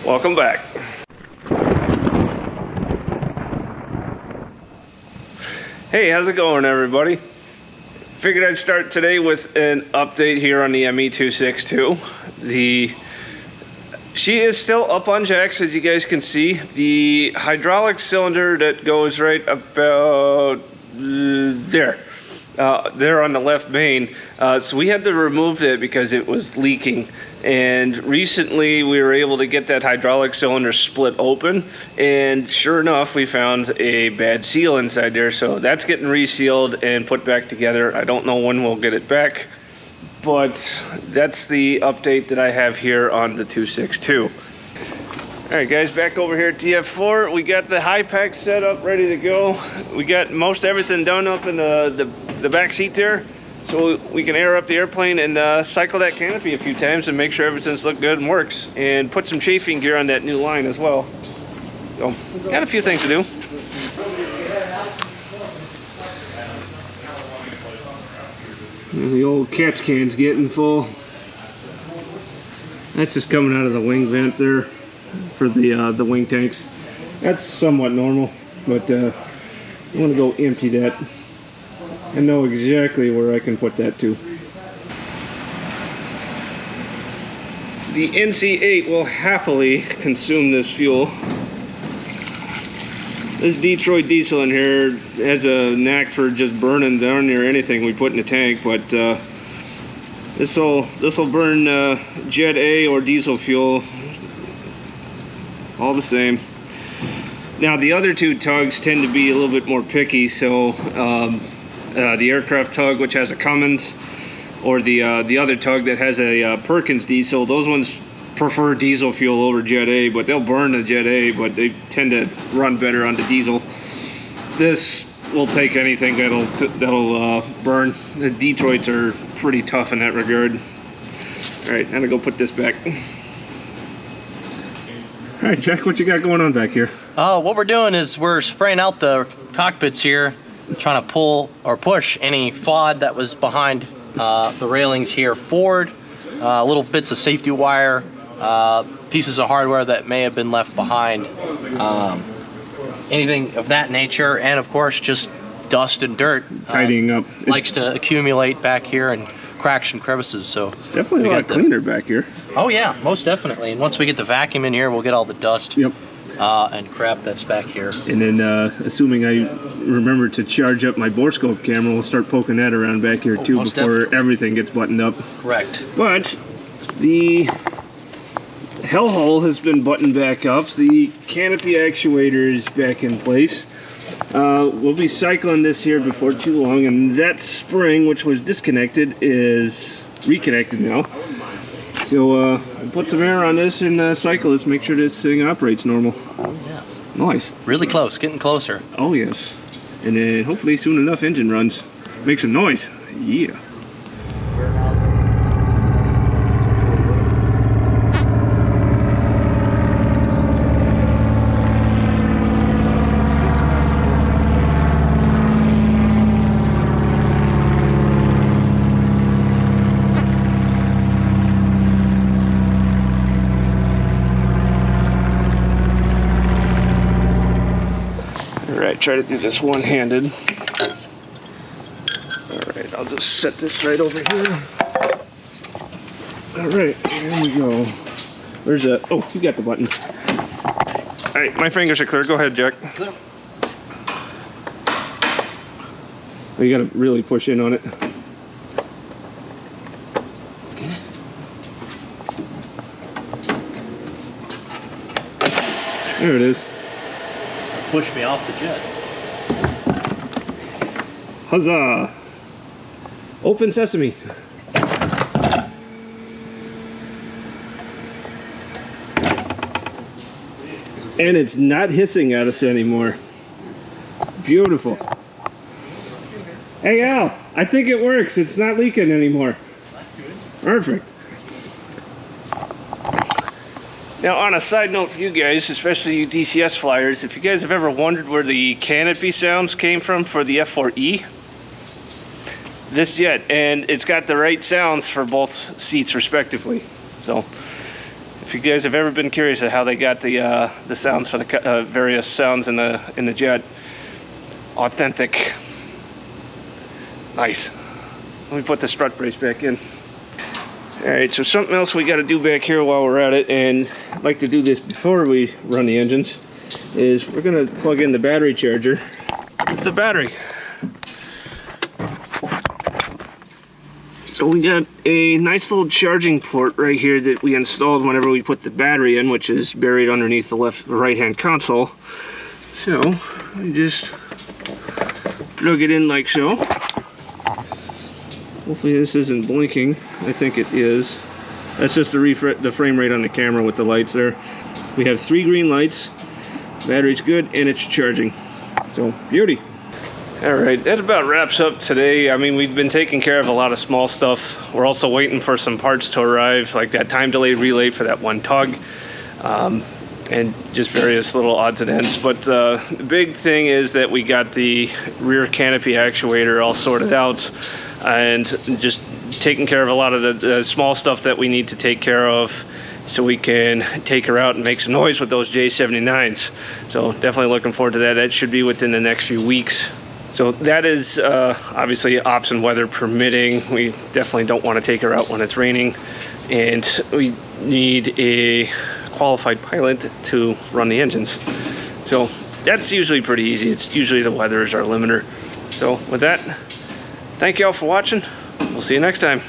Welcome back. Hey, how's it going, everybody? Figured I'd start today with an update here on the ME-262. She is still up on jacks, as you guys can see. The hydraulic cylinder that goes right about there on the left main. So we had to remove it because it was leaking. And recently we were able to get that hydraulic cylinder split open, and sure enough we found a bad seal inside there. So that's getting resealed and put back together. I don't know when we'll get it back, but that's the update that I have here on the 262. All right guys, back over here at the F-4. We got the high pack set up, ready to go. We got most everything done up in the back seat there, so we can air up the airplane and cycle that canopy a few times and make sure everything's looked good and works, and put some chafing gear on that new line as well. So got a few things to do. The old catch can's getting full. That's just coming out of the wing vent there for the wing tanks. That's somewhat normal, but I want to go empty that. I know exactly where I can put that to. The NC8 will happily consume this fuel. This Detroit diesel in here has a knack for just burning down near anything we put in the tank, but this will burn Jet A or diesel fuel all the same. Now the other two tugs tend to be a little bit more picky, so the aircraft tug, which has a Cummins, or the other tug that has a Perkins diesel, those ones prefer diesel fuel over Jet A, but they'll burn the Jet A, but they tend to run better on the diesel. This will take anything that'll burn. The Detroits are pretty tough in that regard. All right, I'm gonna go put this back. All right, Jack, what you got going on back here? What we're doing is we're spraying out the cockpits here, trying to pull or push any FOD that was behind the railings here forward, little bits of safety wire, pieces of hardware that may have been left behind, anything of that nature, and of course just dust and dirt. Tidying up. Likes to accumulate back here and cracks and crevices, so it's definitely a lot cleaner back here. Oh yeah, most definitely. And once we get the vacuum in here, we'll get all the dust. Yep. And crap that's back here. And then assuming I remember to charge up my borescope camera, we'll start poking that around back here too, before everything gets buttoned up. Correct. But the hellhole has been buttoned back up. The canopy actuator is back in place. We'll be cycling this here before too long, and that spring, which was disconnected, is reconnected now. So put some air on this and cycle this, make sure this thing operates normal. Oh yeah. Nice. Really close, getting closer. Oh yes. And then hopefully soon enough engine runs. Make some noise. Yeah. Alright, try to do this one-handed. Alright, I'll just set this right over here. Alright, here we go. Where's that? Oh, you got the buttons. Alright, my fingers are clear. Go ahead, Jack. Clear. Oh, you gotta really push in on it. Okay. There it is. Push me off the jet. Huzzah! Open sesame. And it's not hissing at us anymore. Beautiful. Hey Al, I think it works. It's not leaking anymore. That's good. Perfect. Now, on a side note for you guys, especially you DCS flyers, if you guys have ever wondered where the canopy sounds came from for the F-4E, this jet, and it's got the right sounds for both seats respectively. So If you guys have ever been curious of how they got the sounds for the various sounds in the jet, authentic. Nice. Let me put the strut brace back in. All right, so something else we got to do back here while we're at it, and I'd like to do this before we run the engines, is we're gonna plug in the battery charger. It's the battery. So we got a nice little charging port right here that we installed whenever we put the battery in, which is buried underneath the right-hand console. So we just plug it in like so. Hopefully this isn't blinking. I think it is. That's just the frame rate on the camera with the lights there. We have 3 green lights. Battery's good and it's charging. So beauty. Alright, that about wraps up today. I mean, we've been taking care of a lot of small stuff. We're also waiting for some parts to arrive, like that time delay relay for that one tug, and just various little odds and ends. But the big thing is that we got the rear canopy actuator all sorted out, and just taking care of a lot of the small stuff that we need to take care of, so we can take her out and make some noise with those J79s. So definitely looking forward to that. That should be within the next few weeks. So that is obviously ops and weather permitting. We definitely don't want to take her out when it's raining, and we need a qualified pilot to run the engines. So that's usually pretty easy. It's usually the weather is our limiter. So with that, thank you all for watching. We'll see you next time.